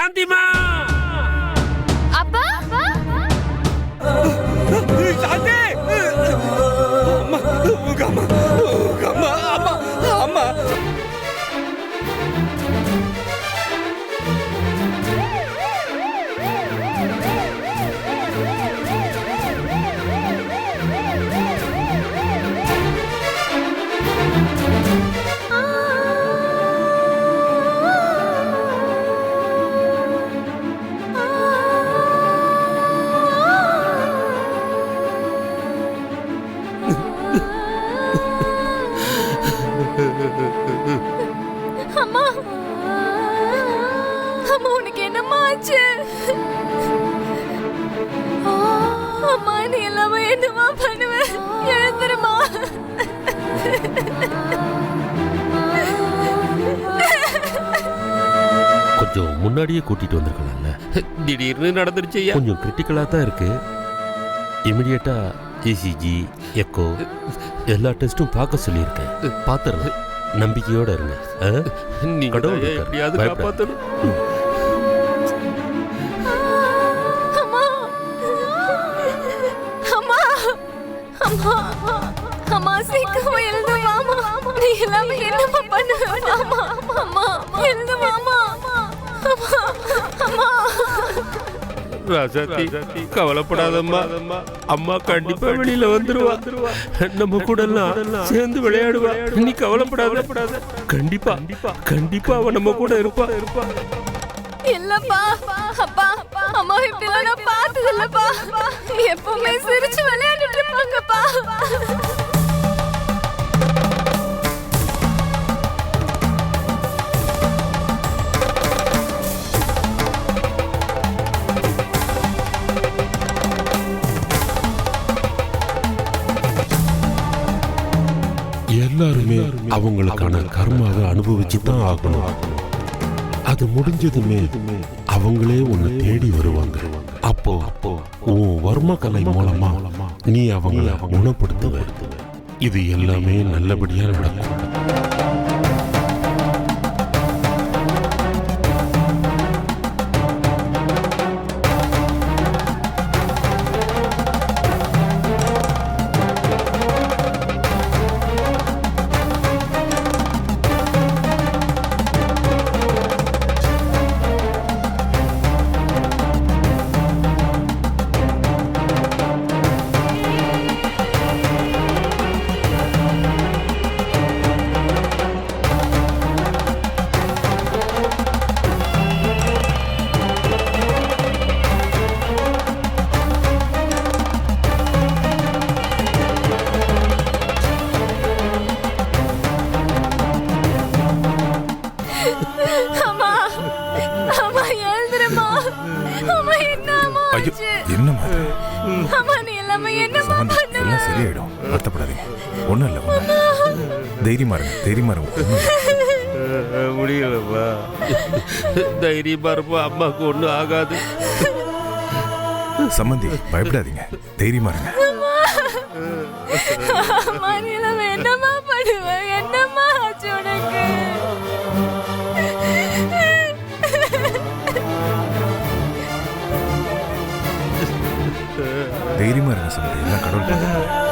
சாந்திமா அப்பா சாந்தி அம்மா அம்மா அம்மா அம்மா அம்மா அம்மா அம்மா உனக்கு என்னம்மா ஆச்சு? அம்மா நீ எல்லாமே என்னமா பண்ணுவ? எழுந்துருமா. கொஞ்சம் முன்னாடியே கூட்டிட்டு வந்திருக்கலாம்ல. திடீர்னு நடந்துருச்சு ஐயா. கொஞ்சம் கிரிட்டிக்கலா தான் இருக்கு. இமிடியேட்டா இசிஜி எக்கோ எல்லா டெஸ்ட்டும் பார்க்க சொல்லியிருக்கேன். பார்த்துருங்க, நம்பிக்கையோட இருங்க. நீங்க கடவுள் தான் இருக்காரு. எப்படியாவது பயப்படாத. காப்பாத்தணும். அம்மா அம்மா அம்மா அம்மா சீக்கிரம் எழுந்து வாமா. நீ எல்லாமே என்னமா பண்ணுவ? அம்மா அம்மா எழுந்து வாமா. அம்மா அம்மா ராசாத்தி கவலைப்படாதம்மா, அம்மா கண்டிப்பா வெளியில வந்துருவா. நம்ம கூட எல்லாம் சேர்ந்து விளையாடுவா. நீ கவலைப்படாத. கண்டிப்பா கண்டிப்பா அவ நம்ம கூட இருப்பா. இல்லப்பா அப்பா அம்மா இப்படிலாம் நான் பார்த்தது இல்லப்பா. எப்பவுமே சிரிச்சு விளையாடிட்டு இருப்பாங்கப்பா. எல்லாருமே அவங்களுக்கான கர்மாவை அனுபவிச்சு தான் ஆகணும். அது முடிஞ்சதுமே அவங்களே உன்னை தேடி வருவாங்க. அப்போ உன் வர்ம கலை மூலமா நீ அவங்கள குணப்படுத்துவ. இது எல்லாமே நல்லபடியா நடக்கும். அம்மா அம்மா எழுந்துருமா. அம்மா என்னம்மா ஆச்சு? என்னம்மா இது? அம்மா நீ எல்லாமே என்னம்மா சமந்தி, பண்ணுவ? எல்லாம் சரியாயிடும். வருத்தப்படாதீங்க. ஒண்ணும் இல்ல. தைரியமா இருங்க. முடியலப்பா. தைரியமா இருப்பா, அம்மாவுக்கு ஒண்ணும் ஆகாது. சம்மந்தி, பயப்படாதீங்க. தைரியமா இருங்க. அம்மா நீ எல்லாமே என்னம்மா பண்ணுவ? என்னம்மா ஆச்சு உனக்கு? தைரியமா இருங்க சம்மந்தி. எல்லாம் கடவுள் பார்த்துப்பாரு.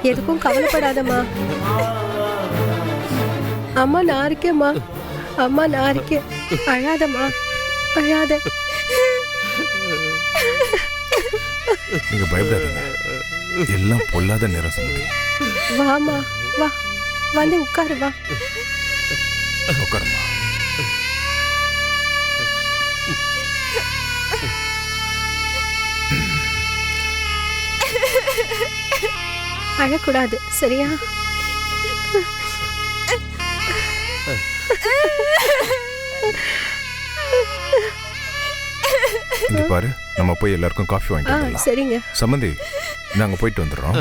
எதுக்கும் கவலைப்படாதம்மா. அம்மா நான் இருக்கேம்மா. அம்மா நான் இருக்கேன். அழாதம்மா, அழாத. நீங்க பயப்படாதீங்க. எல்லாம் பொல்லாத நேரம் சம்மந்தி. வாமா, வா, வந்து உட்காரு, வா. உட்காருமா. அழக்கூடாது, சரியா? இங்க பாரு, நம்ம போய் எல்லாருக்கும் காஃபி வாங்கிட்டு வந்துடலாம். சரிங்க. சம்மந்தி, நாங்க போயிட்டு வந்துடுறோம்.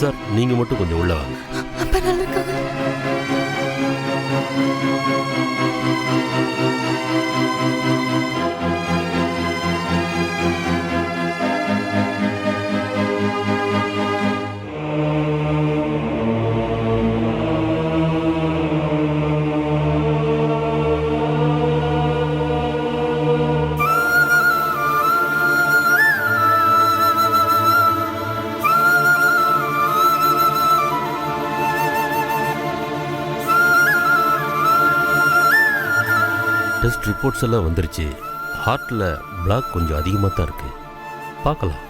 சார் நீங்க மட்டும் கொஞ்சம் உள்ள வாங்க. அப்பா நல்லா இருக்காங்க. டெஸ்ட் ரிப்போர்ட்ஸ் எல்லாம் வந்துருச்சு. ஹார்ட்ல பிளாக் கொஞ்சம் அதிகமாக தான் இருக்கு. பார்க்கலாம்.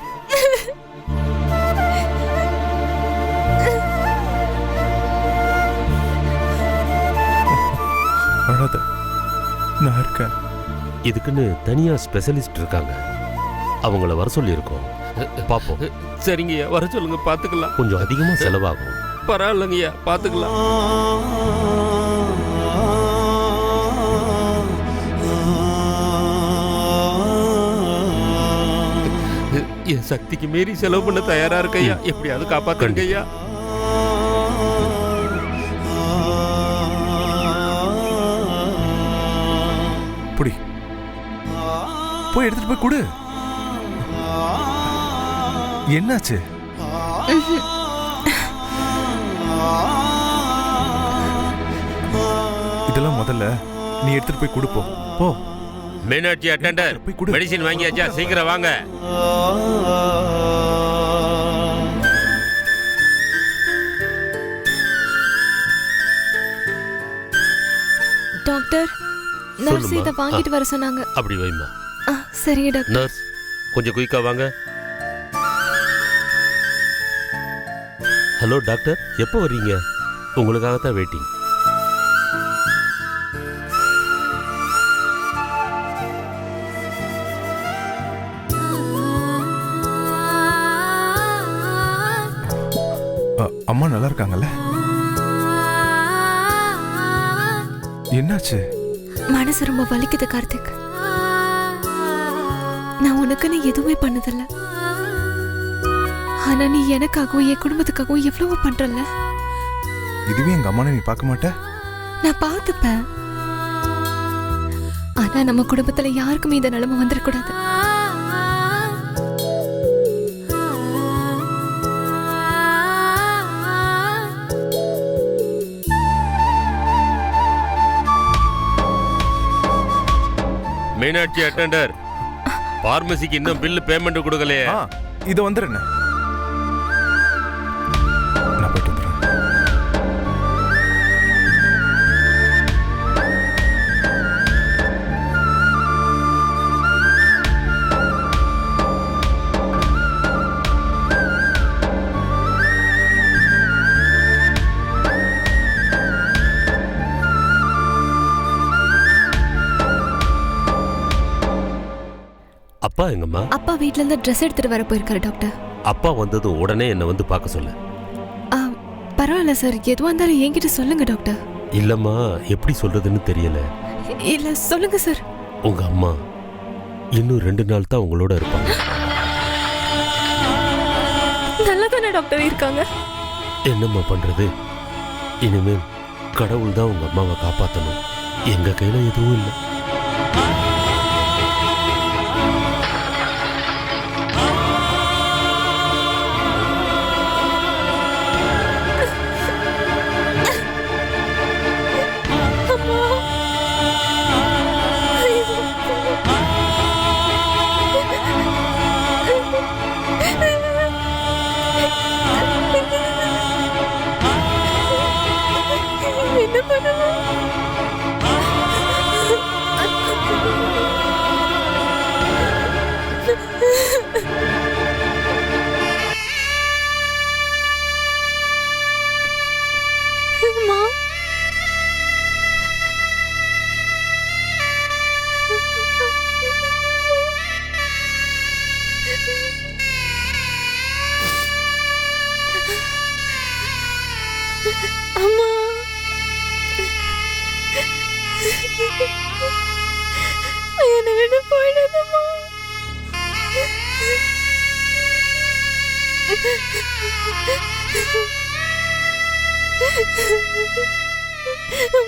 அழாத, நான் இருக்கேன். இதுக்குன்னு தனியா ஸ்பெஷலிஸ்ட் இருக்காங்க. அவங்கள வர சொல்லியிருக்கோம். பார்ப்போம். சரிங்கய்யா, வர சொல்லுங்க, பார்த்துக்கலாம். கொஞ்சம் அதிகமாக செலவாகும். பரவாயில்லைங்கய்யா, பார்த்துக்கலாம். என் சக்திக்கு மீறி செலவு பண்ண தயாரா இருக்கையா. எப்படியாவது காப்பாத்துங்க ஐயா. புடி, போய் எடுத்துட்டு போய் கொடு. என்னாச்சு? இதெல்லாம் முதல்ல நீ எடுத்துட்டு போய் கொடுப்போம். போ. மீனாட்சி அட்டெண்டர், மெடிசின் வாங்கியாச்சா? சீக்கிரம் வாங்க. டாக்டர், நர்ஸ் இதை வாங்கிட்டு வர சொன்னாங்க. அப்படி வைமா. சரிங்க டாக்டர். நர்ஸ் கொஞ்சம் குயிக்கா வாங்க. ஹலோ டாக்டர், எப்போ வர்றீங்க? உங்களுக்காகத்தான் வெயிட்டிங். அம்மா நல்லா இருக்காங்கல்ல? என்னாச்சு? மனசு ரொம்ப வலிக்குது கார்த்திக். நான் உனக்குன்னு எதுவுமே பண்ணதில்ல. ஆனா நீ எனக்காகவும் என் குடும்பத்துக்காகவும் எவ்வளவோ பண்றல. இதுவே எங்க அம்மானை நீ பார்க்க மாட்ட? நான் பார்த்துப்பேன். ஆனா நம்ம குடும்பத்துல யாருக்குமே இந்த நிலைமை வந்துடக்கூடாது. மீனாட்சி அட்டெண்டர், பார்மசிக்கு இன்னும் பில் பேமெண்ட் கொடுக்கலையே. இது வந்துடுறேன். நான் போயிட்டு வந்துடுறேன். அப்பா எங்கம்மா? அப்பா வீட்ல இருந்து ட்ரெஸ் எடுத்துட்டு வர போயிருக்காரு டாக்டர். அப்பா வந்ததும் உடனே என்ன வந்து பார்க்க சொல்லு. பரவாயில்ல சார், எதுவா இருந்தாலும் என்கிட்ட சொல்லுங்க டாக்டர். இல்லம்மா, எப்படி சொல்றதுன்னு தெரியல. இல்ல சொல்லுங்க சார். உங்க அம்மா இன்னும் 2 நாள் தான் உங்களோட இருப்பாங்க. நல்லா தானே டாக்டர் இருக்காங்க. என்னம்மா பண்றது? இனிமேல் கடவுள் தான் உங்க அம்மாவை காப்பாற்றணும். எங்க கையில எதுவும் இல்லை. என்ன பண்ணுவோம்? அம்மா, அம்மா, என்னை விட்டு போயிடாதம்மா.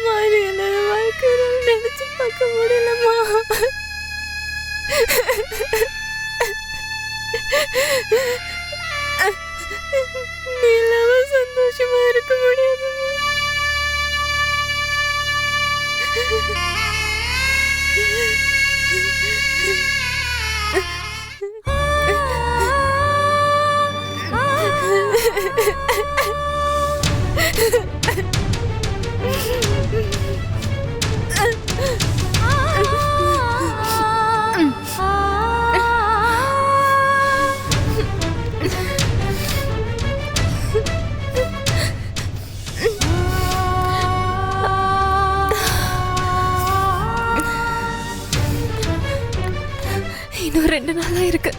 மாறி எல்லாரும் வாழ்க்கையில நினைச்சு பார்க்க முடியலம்மா. நீ இல்லாம சந்தோஷமா இருக்க முடியாதும்மா. இன்னும் 2 நாளா இருக்கு.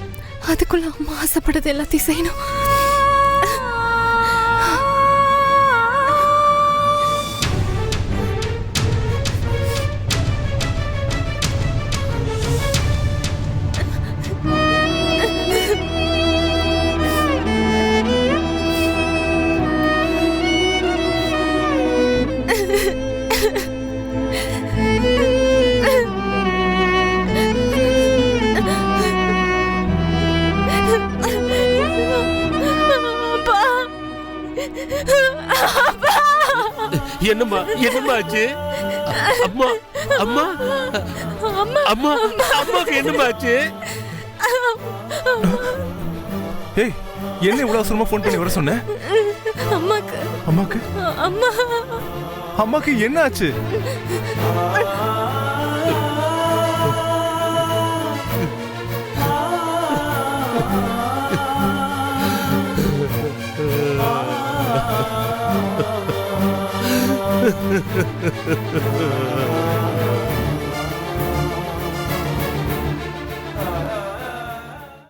அதுக்குள்ள அம்மா ஆசைப்படுறது எல்லாத்தையும் செய்யணும். என்னம்மா ஆச்சு? அம்மா அம்மா அம்மா அம்மாக்கு என்னம்மா ஆச்சு? ஏய், என்ன இவ்வளவு அவசரமா ஃபோன் பண்ணி வர சொன்ன? அம்மாக்கு அம்மாக்கு அம்மா அம்மாக்கு என்ன ஆச்சு?